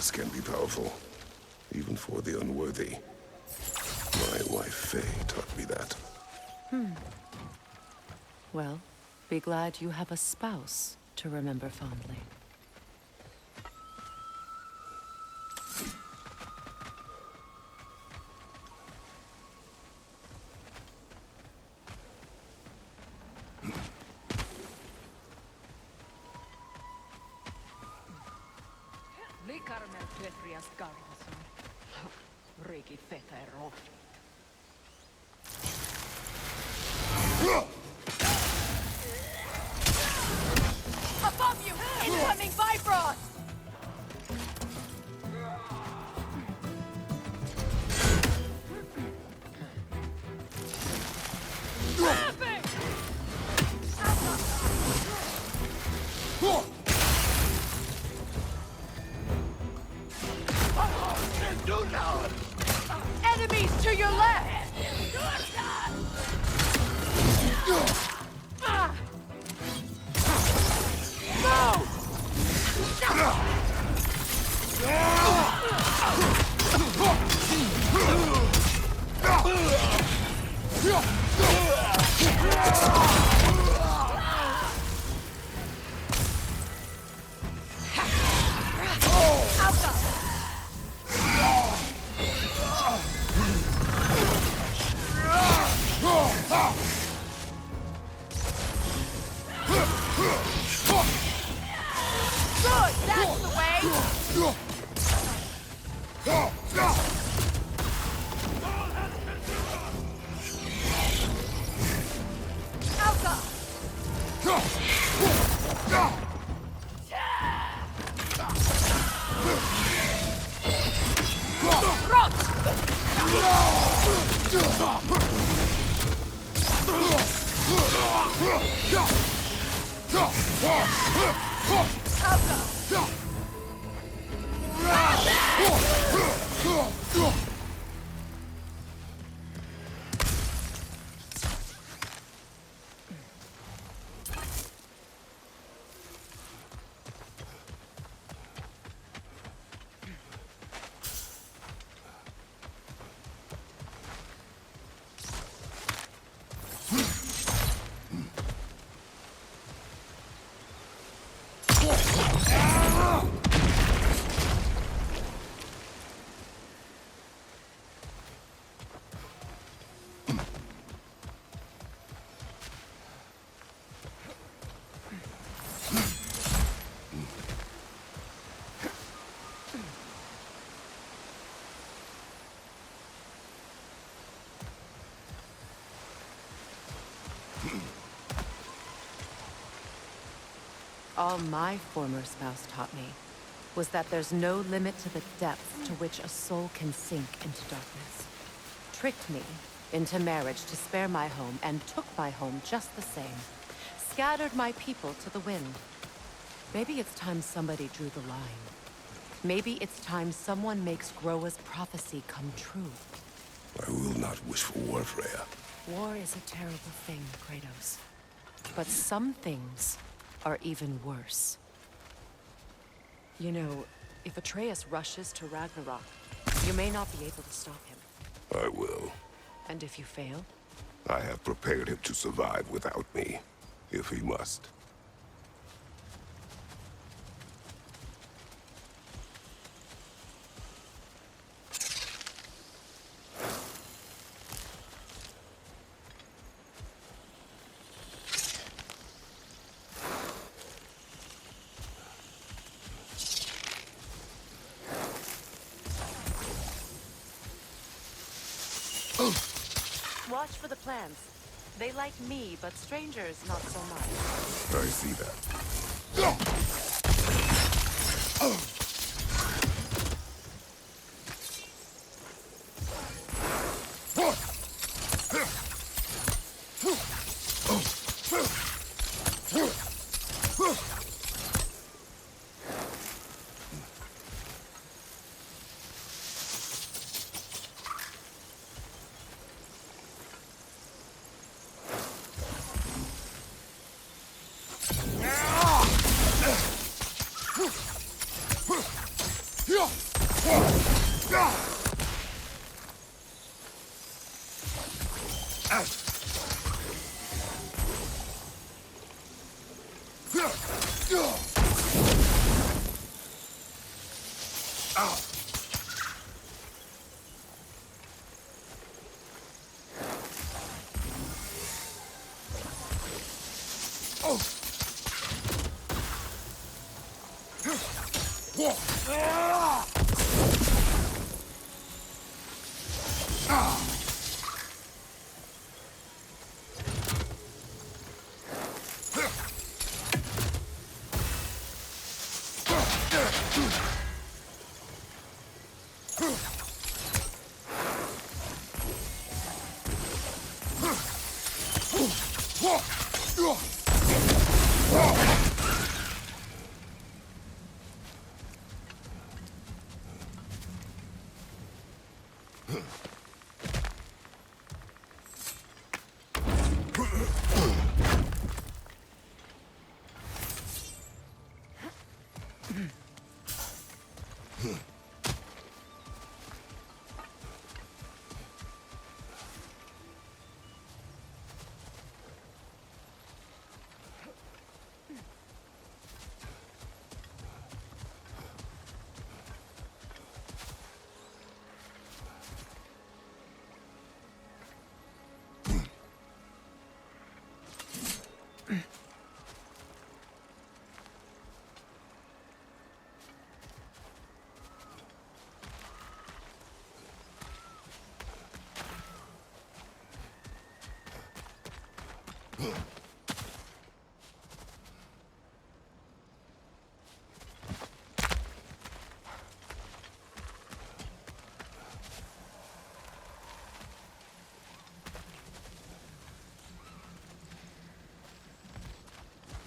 Darkness can be powerful, even for the unworthy. My wife Faye taught me that. Well, be glad you have a spouse to remember fondly. Above you! Incoming Bifrost! Enemies to your left! Good, that's the way! All my former spouse taught me was that there's no limit to the depth to which a soul can sink into darkness. Tricked me into marriage to spare my home and took my home just the same. Scattered my people to the wind. Maybe it's time somebody drew the line. Maybe it's time someone makes Groa's prophecy come true. I will not wish for war, Freya. War is a terrible thing, Kratos. But some things are even worse. You know, if Atreus rushes to Ragnarok, you may not be able to stop him. I will. And if you fail? I have prepared him to survive without me, if he must. Watch for the plants. They like me, but strangers not so much. I see that.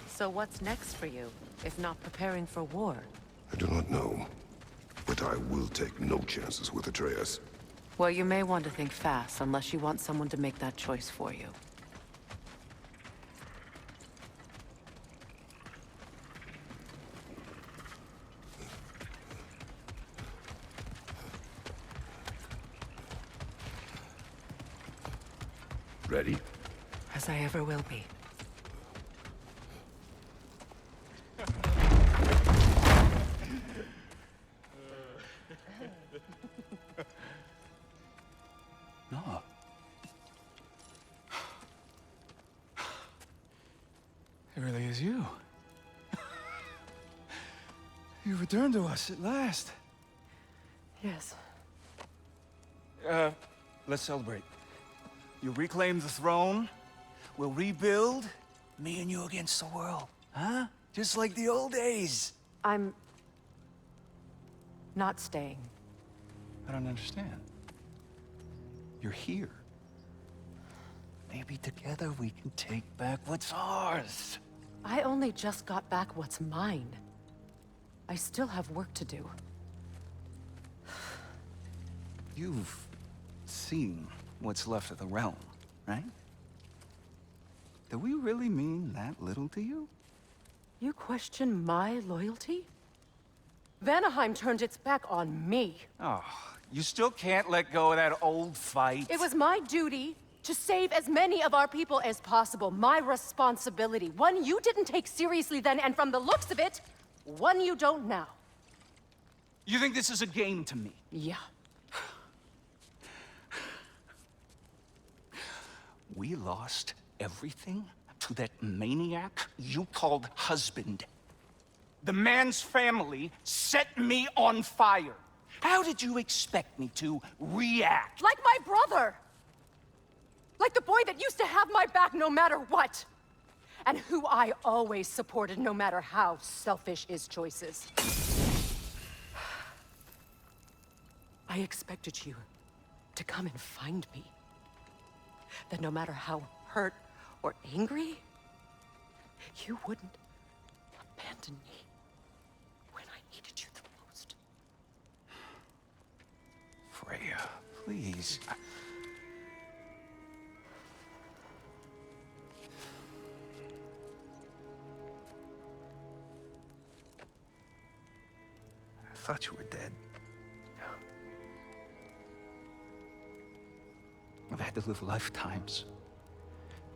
So what's next for you, if not preparing for war? I do not know, but I will take no chances with Atreus. Well, you may want to think fast, unless you want someone to make that choice for you. Ready? As I ever will be. No. It really is you. You returned to us at last. Yes. Let's celebrate. You reclaim the throne. We'll rebuild. Me and you against the world. Huh? Just like the old days. I'm... not staying. I don't understand. You're here. Maybe together we can take back what's ours. I only just got back what's mine. I still have work to do. You've seen what's left of the realm, right? Do we really mean that little to you? You question my loyalty? Vanaheim turned its back on me. Oh, you still can't let go of that old fight? It was my duty to save as many of our people as possible. My responsibility. One you didn't take seriously then, and from the looks of it, one you don't now. You think this is a game to me? Yeah. We lost everything to that maniac you called husband. The man's family set me on fire. How did you expect me to react? Like my brother! Like the boy that used to have my back no matter what! And who I always supported no matter how selfish his choices. I expected you to come and find me. That no matter how hurt or angry, you wouldn't abandon me when I needed you the most. Freya, please. I thought you were dead. I've had to live lifetimes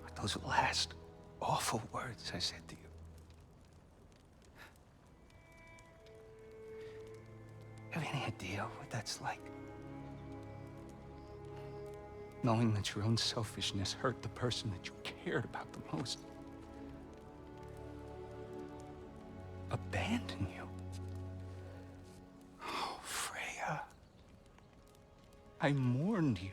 with those last awful words I said to you. Have any idea what that's like? Knowing that your own selfishness hurt the person that you cared about the most. Abandon you. I mourned you.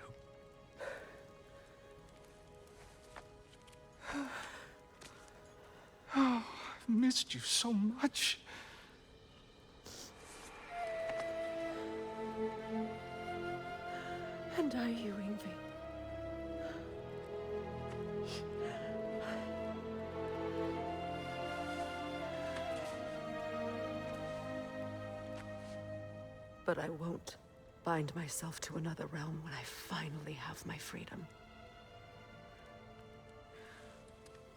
Oh, I've missed you so much. And I you, Yngvi. But I won't bind myself to another realm when I finally have my freedom.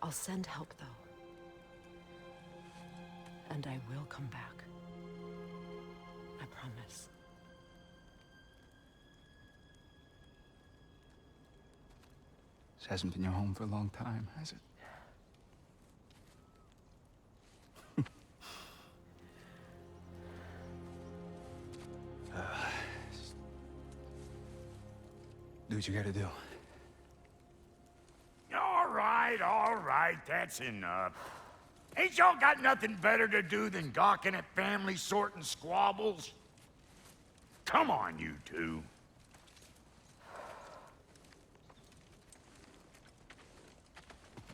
I'll send help, though. And I will come back. I promise. This hasn't been your home for a long time, has it? Do what you gotta do. All right, that's enough. Ain't y'all got nothing better to do than gawking at family sorting squabbles? Come on, you two.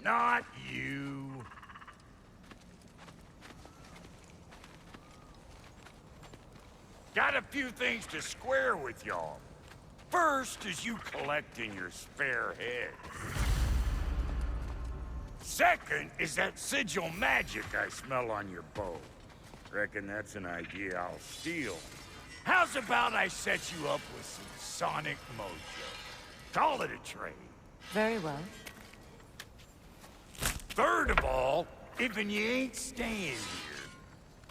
Not you. Got a few things to square with y'all. First is you collecting your spare heads. Second is that sigil magic I smell on your bow. Reckon that's an idea I'll steal. How's about I set you up with some sonic mojo? Call it a trade. Very well. Third of all, if you ain't staying here,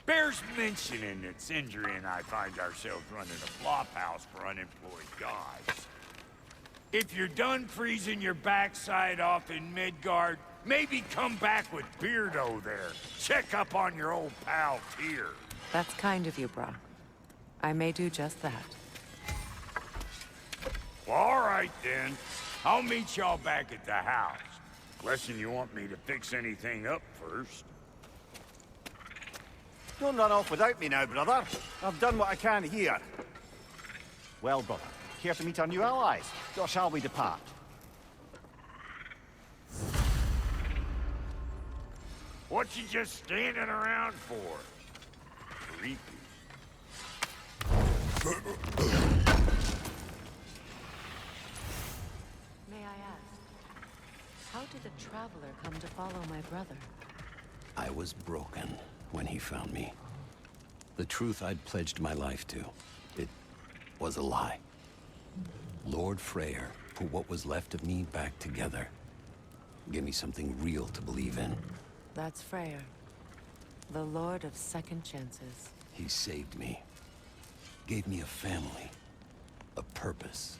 bears mentioning that Sindri and I find ourselves running a flop house for unemployed gods. If you're done freezing your backside off in Midgard, maybe come back with Beardo there. Check up on your old pal Tyr. That's kind of you, Brock. I may do just that. Well, all right then. I'll meet y'all back at the house. Unless you want me to fix anything up first. Don't run off without me now, brother. I've done what I can here. Well, brother, care to meet our new allies? Or shall we depart? What you just standing around for? Creepy. May I ask, how did a traveler come to follow my brother? I was broken when he found me. The truth I'd pledged my life to, it was a lie. Lord Freyr put what was left of me back together. Give me something real to believe in. That's Freyr, the Lord of Second Chances. He saved me. Gave me a family, a purpose.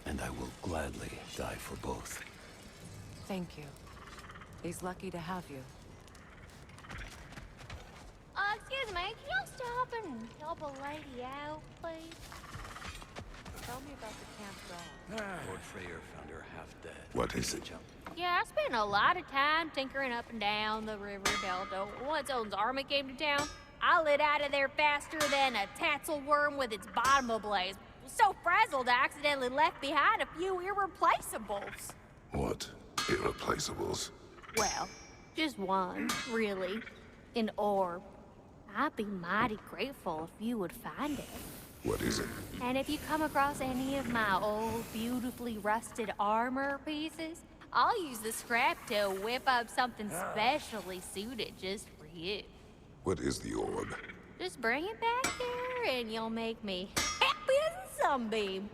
And I will gladly die for both. Thank you. He's lucky to have you. Excuse me, can y'all stop and help a lady out, please? Tell me about the camp dog. Lord Freyr found her half dead. What is it? Yeah, I spent a lot of time tinkering up and down the river delta. Once Odin's army came to town, I lit out of there faster than a tassel worm with its bottom ablaze. So frazzled, I accidentally left behind a few irreplaceables. What? Irreplaceables? Well, just one, really. An orb. I'd be mighty grateful if you would find it. What is it? And if you come across any of my old, beautifully rusted armor pieces, I'll use the scrap to whip up something specially suited just for you. What is the orb? Just bring it back here and you'll make me happy as a sunbeam.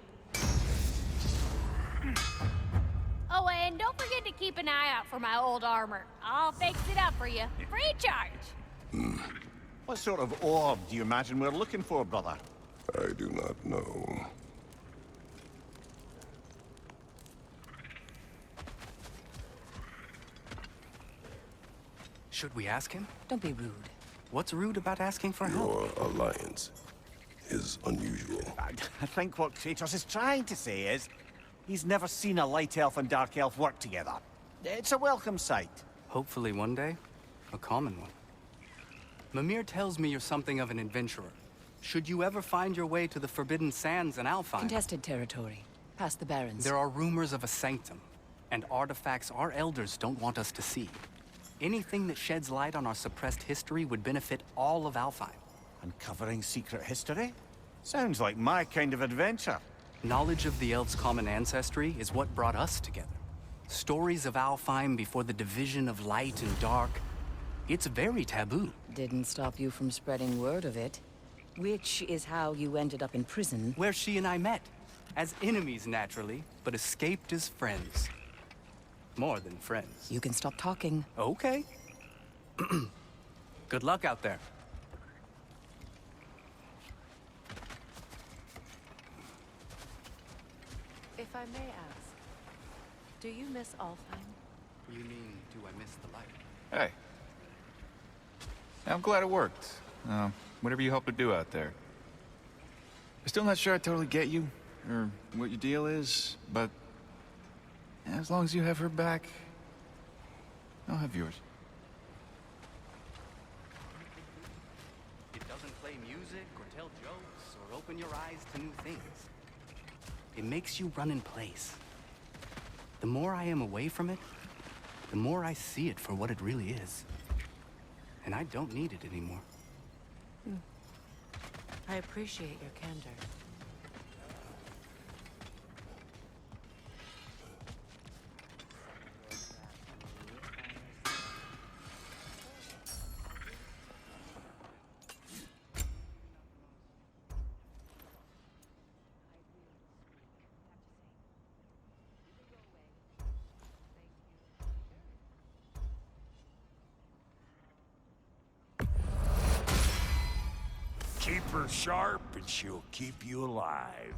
Oh, and don't forget to keep an eye out for my old armor. I'll fix it up for you, free of charge. What sort of orb do you imagine we're looking for, brother? I do not know. Should we ask him? Don't be rude. What's rude about asking for help? Your alliance is unusual. I think what Kratos is trying to say is, he's never seen a light elf and dark elf work together. It's a welcome sight. Hopefully one day, a common one. Mimir tells me you're something of an adventurer. Should you ever find your way to the Forbidden Sands in Alfheim, Contested territory. Past the Barrens. there are rumors of a sanctum, and artifacts our elders don't want us to see. Anything that sheds light on our suppressed history would benefit all of Alfheim. Uncovering secret history? Sounds like my kind of adventure. Knowledge of the elves' common ancestry is what brought us together. Stories of Alfheim before the division of light and dark. It's very taboo. Didn't stop you from spreading word of it. Which is how you ended up in prison. Where she and I met. As enemies, naturally, but escaped as friends. More than friends. You can stop talking. Okay. Good luck out there. If I may ask, do you miss Alfheim? You mean, do I miss the light? Hey. I'm glad it worked. Whatever you hope to do out there. I'm still not sure I totally get you, or what your deal is, but as long as you have her back, I'll have yours. It doesn't play music or tell jokes or open your eyes to new things. It makes you run in place. The more I am away from it, the more I see it for what it really is. And I don't need it anymore. I appreciate your candor. Keep her sharp and she'll keep you alive.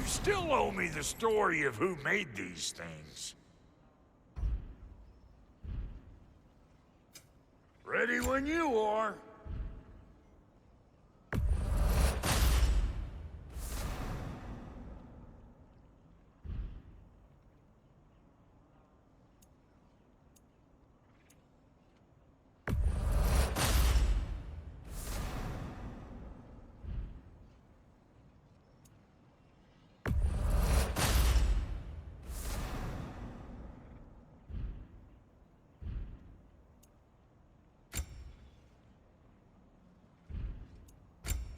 Still owe me the story of who made these things. Ready when you are.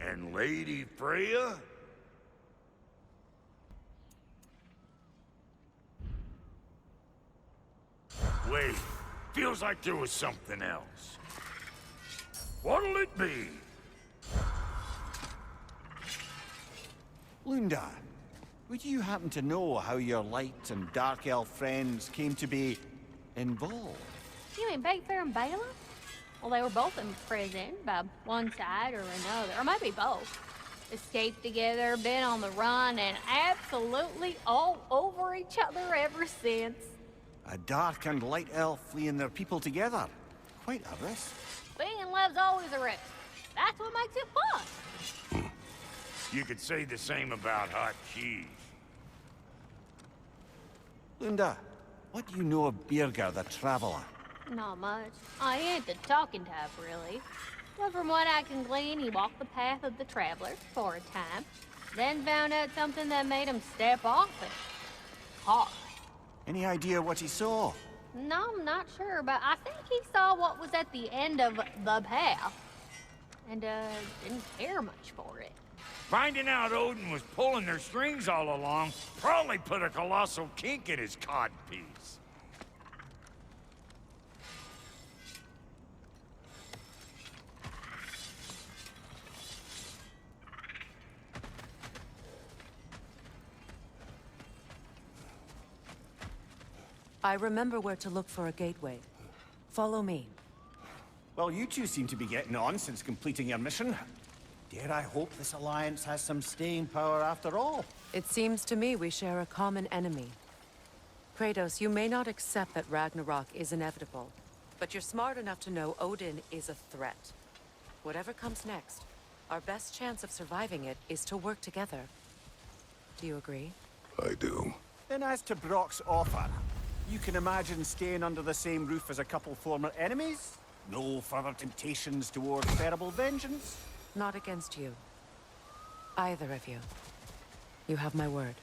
And Lady Freya? Wait, feels like there was something else. What'll it be? Lunda, would you happen to know how your light and dark elf friends came to be involved? You mean Bakefair and Bela? Well, they were both in prison by one side or another, or maybe both. Escaped together, been on the run, and absolutely all over each other ever since. A dark and light elf fleeing their people together. Quite a risk. Being in love's always a risk. That's what makes it fun. You could say the same about hot cheese. Lunda, what do you know of Birger the Traveler? Not much. I ain't the talking type, really. But from what I can glean, he walked the path of the traveler for a time, then found out something that made him step off it. Hard. Any idea what he saw? No, I'm not sure, but I think he saw what was at the end of the path. And, didn't care much for it. Finding out Odin was pulling their strings all along probably put a colossal kink in his codpiece. I remember where to look for a gateway. Follow me. Well, you two seem to be getting on since completing your mission. Dare I hope this alliance has some staying power after all? It seems to me we share a common enemy. Kratos, you may not accept that Ragnarok is inevitable, but you're smart enough to know Odin is a threat. Whatever comes next, our best chance of surviving it is to work together. Do you agree? I do. Then as to Brock's offer, you can imagine staying under the same roof as a couple former enemies? No further temptations towards terrible vengeance? Not against you. Either of you. You have my word.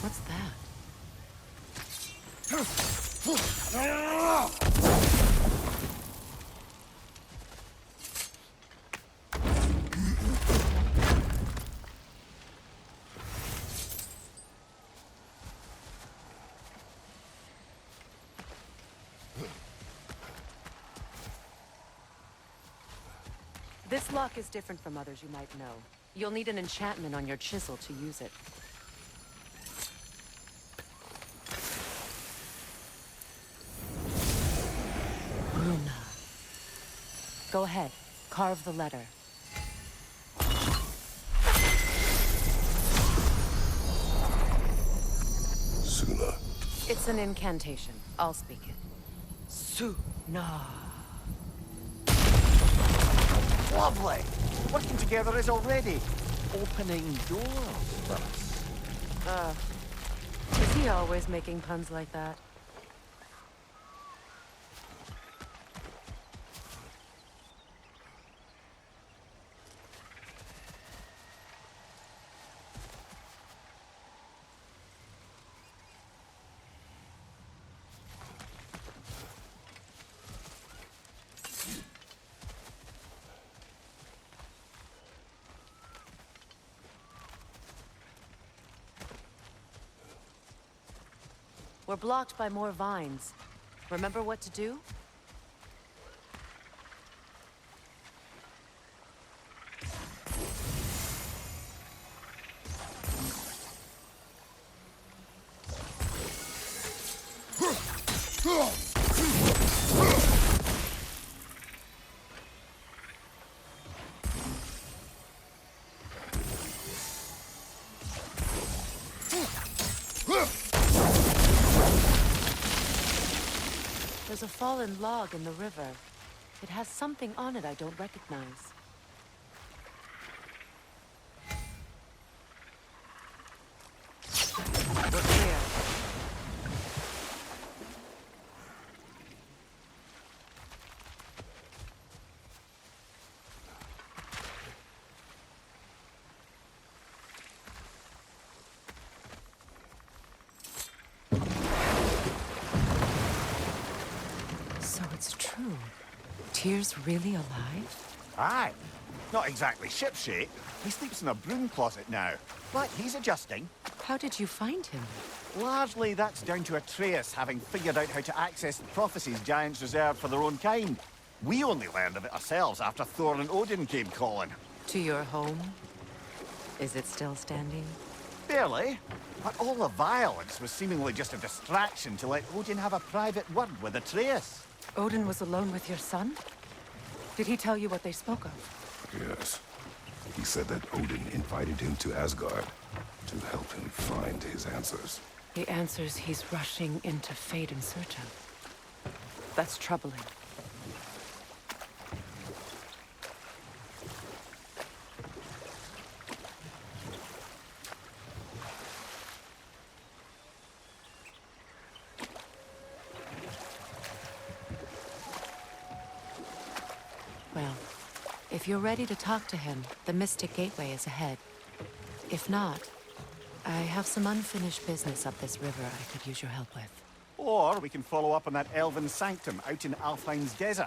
What's that? This lock is different from others you might know. You'll need an enchantment on your chisel to use it. Runa. Go ahead, carve the letter. Suna. It's an incantation. I'll speak it. Suna. Lovely! Working together is already opening doors for us. Is he always making puns like that? We're blocked by more vines. Remember what to do? There's a fallen log in the river. It has something on it I don't recognize. We're clear. So it's true. Tyr's really alive? Aye. Not exactly shipshape. He sleeps in a broom closet now. But he's adjusting. How did you find him? Largely, that's down to Atreus having figured out how to access the prophecies giants reserved for their own kind. We only learned of it ourselves after Thor and Odin came calling. To your home? Is it still standing? Barely. But all the violence was seemingly just a distraction to let Odin have a private word with Atreus. Odin was alone with your son? Did he tell you what they spoke of? Yes. He said that Odin invited him to Asgard to help him find his answers. The answers he's rushing into fate in search of. That's troubling. Well, if you're ready to talk to him, the Mystic Gateway is ahead. If not, I have some unfinished business up this river I could use your help with. Or we can follow up on that elven sanctum out in Alfheim's desert.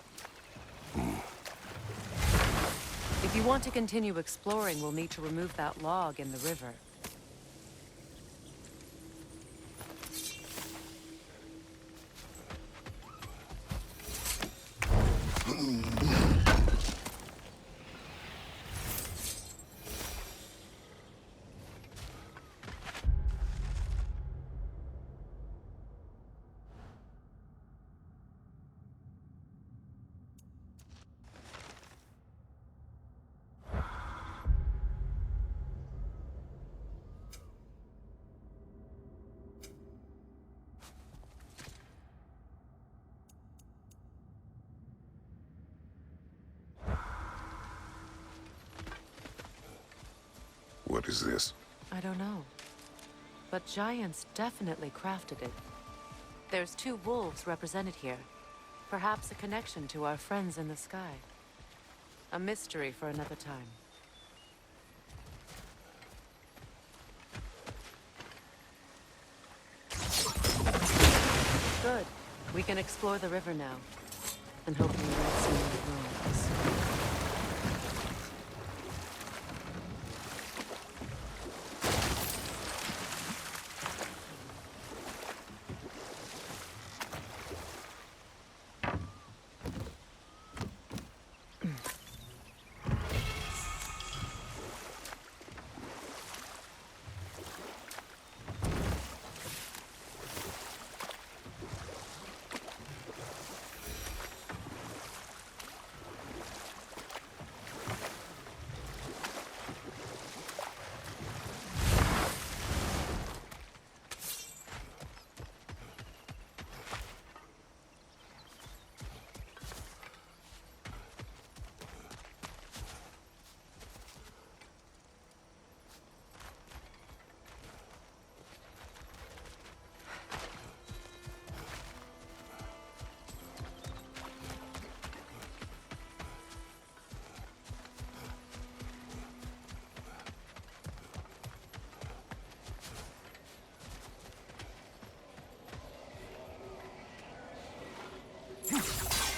If you want to continue exploring, we'll need to remove that log in the river. What is this? I don't know. But giants definitely crafted it. There's two wolves represented here. Perhaps a connection to our friends in the sky. A mystery for another time. Good. We can explore the river now. And hopefully we'll see more ruins.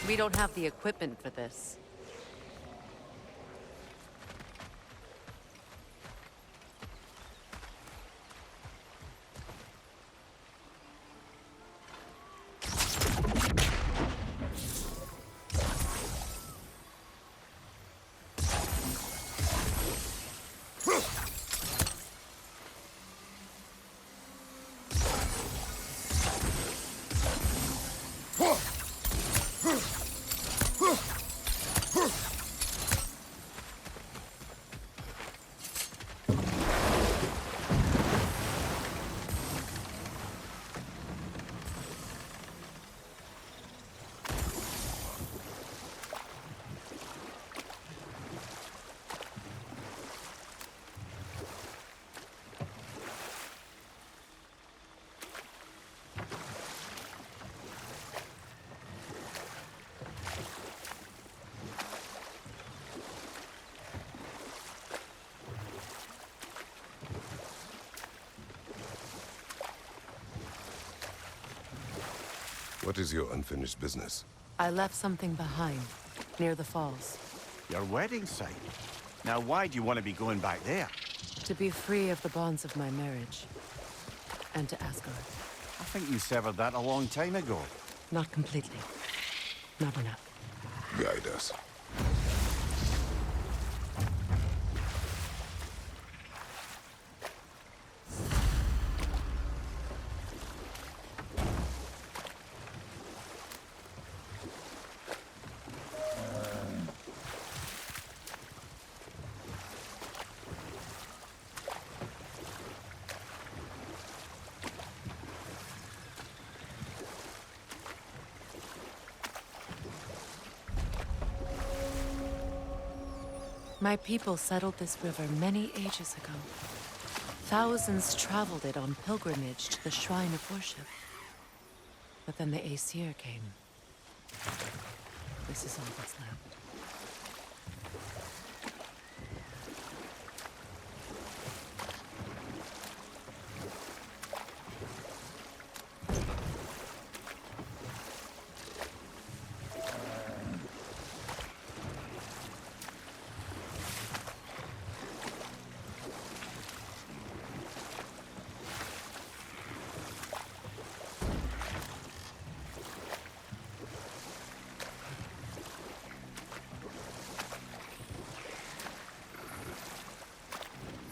We don't have the equipment for this. What is your unfinished business? I left something behind, near the falls. Your wedding site. Now why do you want to be going back there? To be free of the bonds of my marriage. And to Asgard. I think you severed that a long time ago. Not completely. Not enough. Guide us. My people settled this river many ages ago. Thousands traveled it on pilgrimage to the shrine of worship. But then the Aesir came. This is all that's left.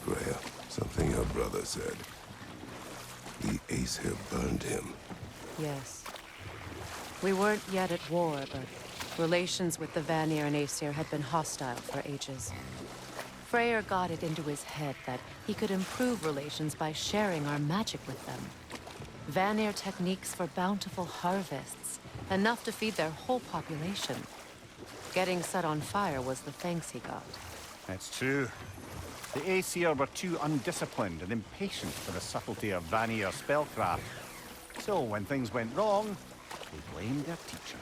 Freya, something your brother said. The Aesir burned him. Yes. We weren't yet at war, but relations with the Vanir and Aesir had been hostile for ages. Freyr got it into his head that he could improve relations by sharing our magic with them. Vanir techniques for bountiful harvests, enough to feed their whole population. Getting set on fire was the thanks he got. That's true. The Aesir were too undisciplined and impatient for the subtlety of Vanir spellcraft. So when things went wrong, they blamed their teacher.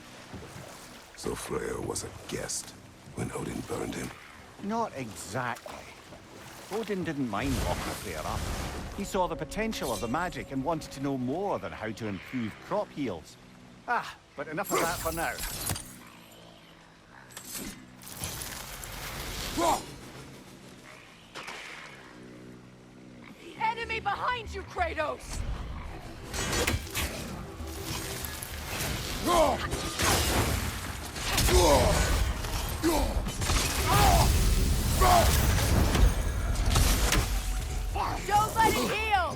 So Freya was a guest when Odin burned him. Not exactly. Odin didn't mind locking Freya up. He saw the potential of the magic and wanted to know more than how to improve crop yields. But enough of that for now. Enemy behind you, Kratos! Don't let it heal!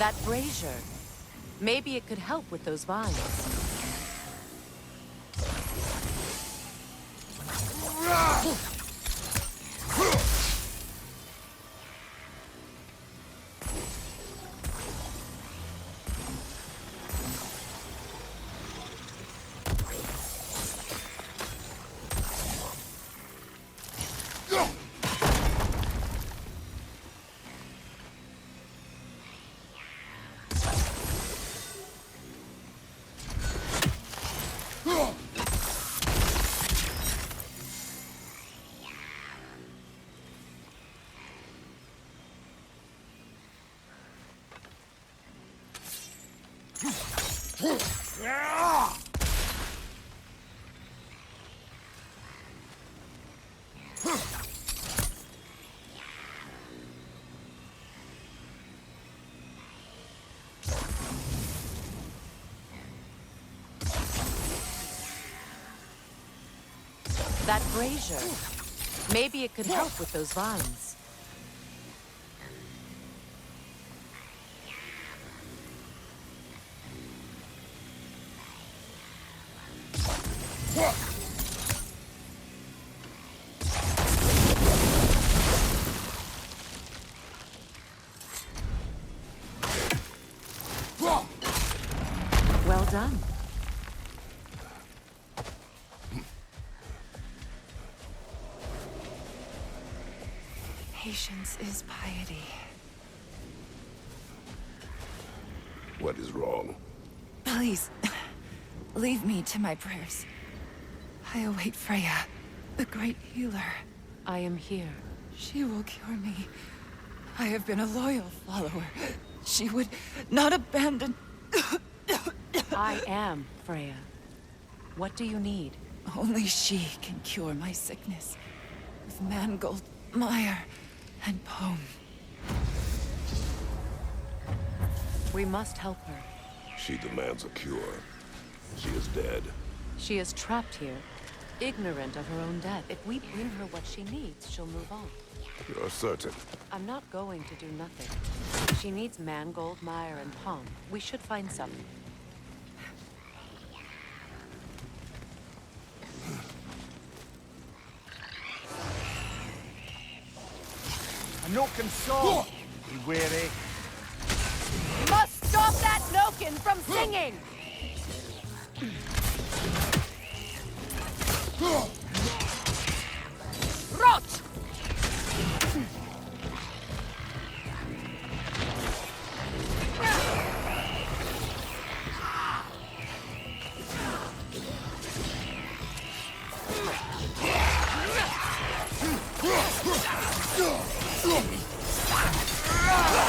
That brazier. Maybe it could help with those vines. That brazier. Maybe it could help with those vines. Well done. Patience is piety. What is wrong? Please, leave me to my prayers. I await Freya, the great healer. I am here. She will cure me. I have been a loyal follower. She would not abandon... I am Freya. What do you need? Only she can cure my sickness. With mangold, mire, and poem. We must help her. She demands a cure. She is dead. She is trapped here, ignorant of her own death. If we bring her what she needs, she'll move on. You're certain? I'm not going to do nothing. She needs mangold, mire, and palm. We should find some. A Noken song! Be wary. You must stop that Noken from singing! Rot!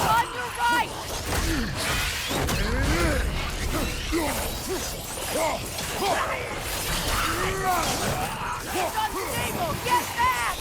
On your right! It's unstable! Get back!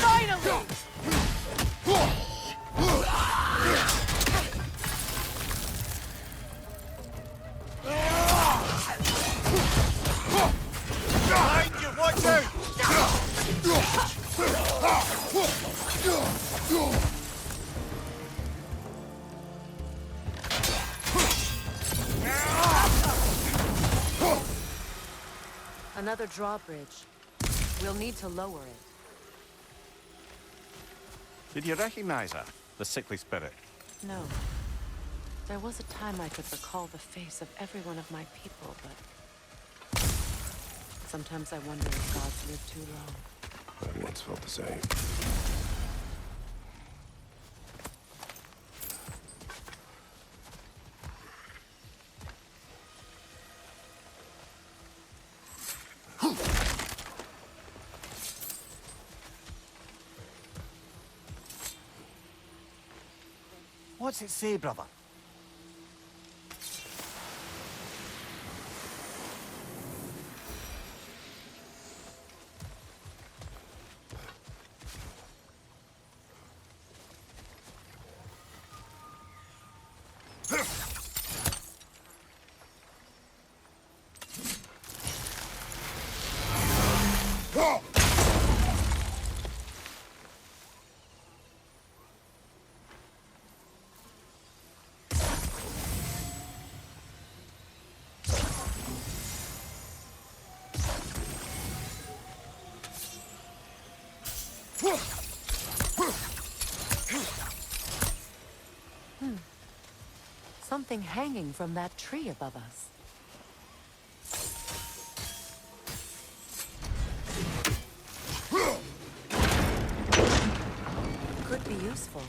Finally! Behind you, watch out! Another drawbridge. We'll need to lower it. Did you recognize her? The sickly spirit? No. There was a time I could recall the face of every one of my people, but... sometimes I wonder if gods live too long. I once felt the same. What's it say, brother? Something hanging from that tree above us. Could be useful.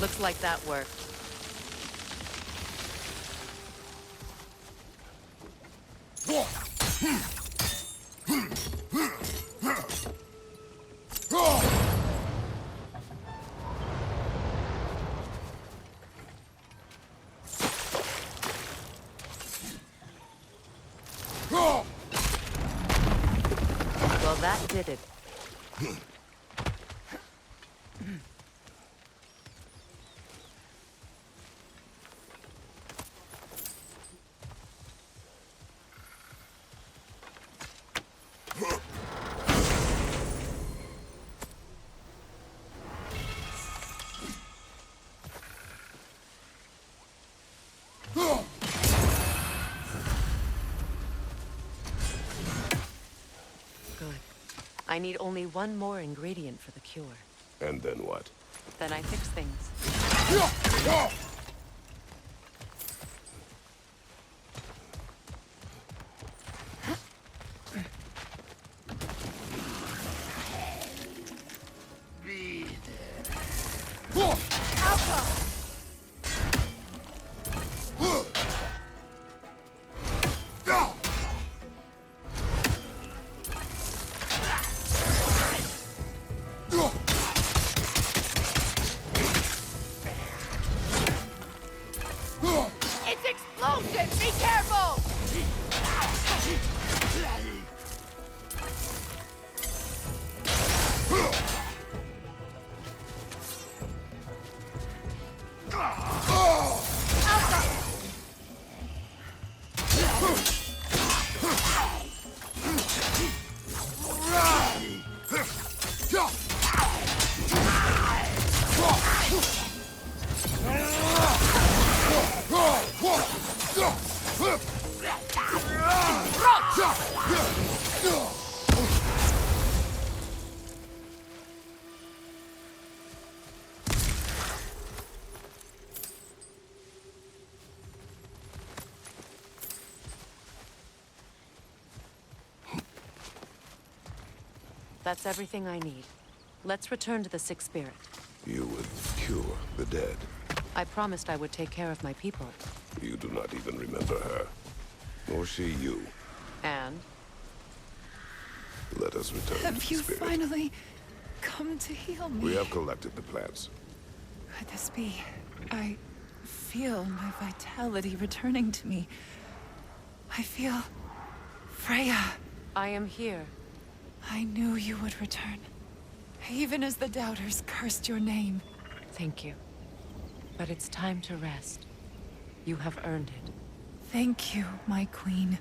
Looks like that worked. Well, that did it. Good. I need only one more ingredient for the cure. And then what? Then I fix things. That's everything I need. Let's return to the Sixth Spirit. You would cure the dead. I promised I would take care of my people. You do not even remember her. Nor she you. And? Let us return to Have the you spirit. finally come to heal me? We have collected the plants. Could this be? I feel my vitality returning to me. I feel... Freya. I am here. I knew you would return. Even as the doubters cursed your name. Thank you. But it's time to rest. You have earned it. Thank you, my queen.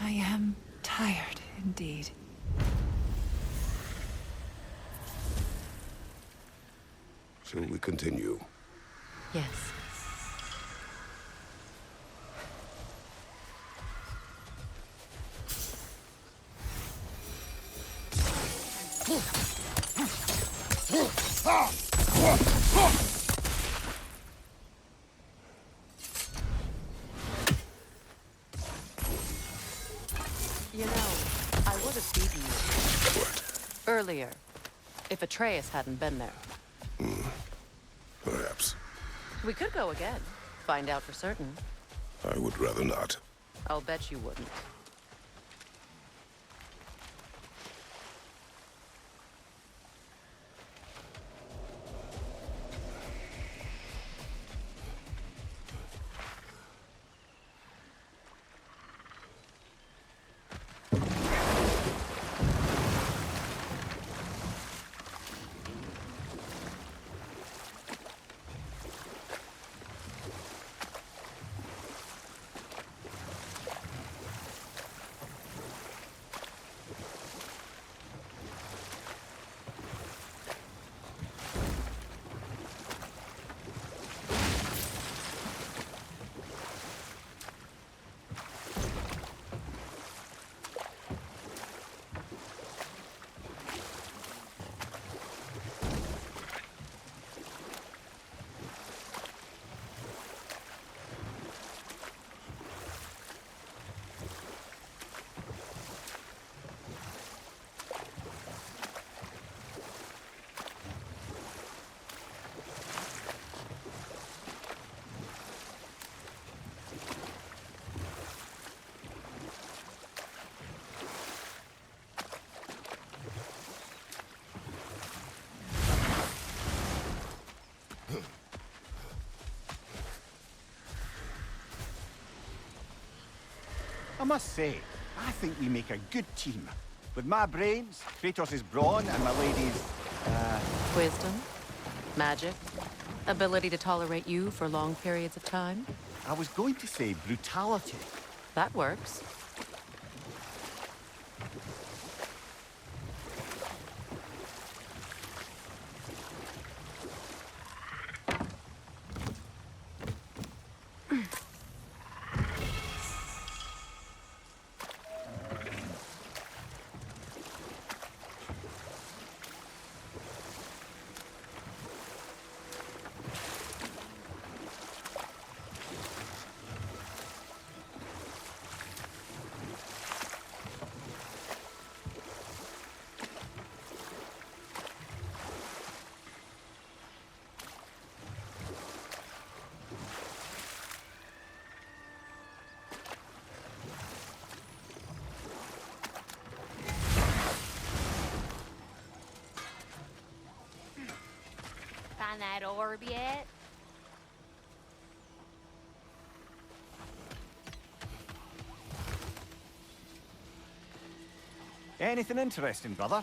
I am tired indeed. Shall we continue? Yes. You know, I would have beaten you. What? Earlier. If Atreus hadn't been there. Perhaps. We could go again. Find out for certain. I would rather not. I'll bet you wouldn't. I must say, I think we make a good team. With my brains, Kratos' brawn, and my lady's, Wisdom? Magic? Ability to tolerate you for long periods of time? I was going to say brutality. That works. Find that orb yet? Anything interesting, brother?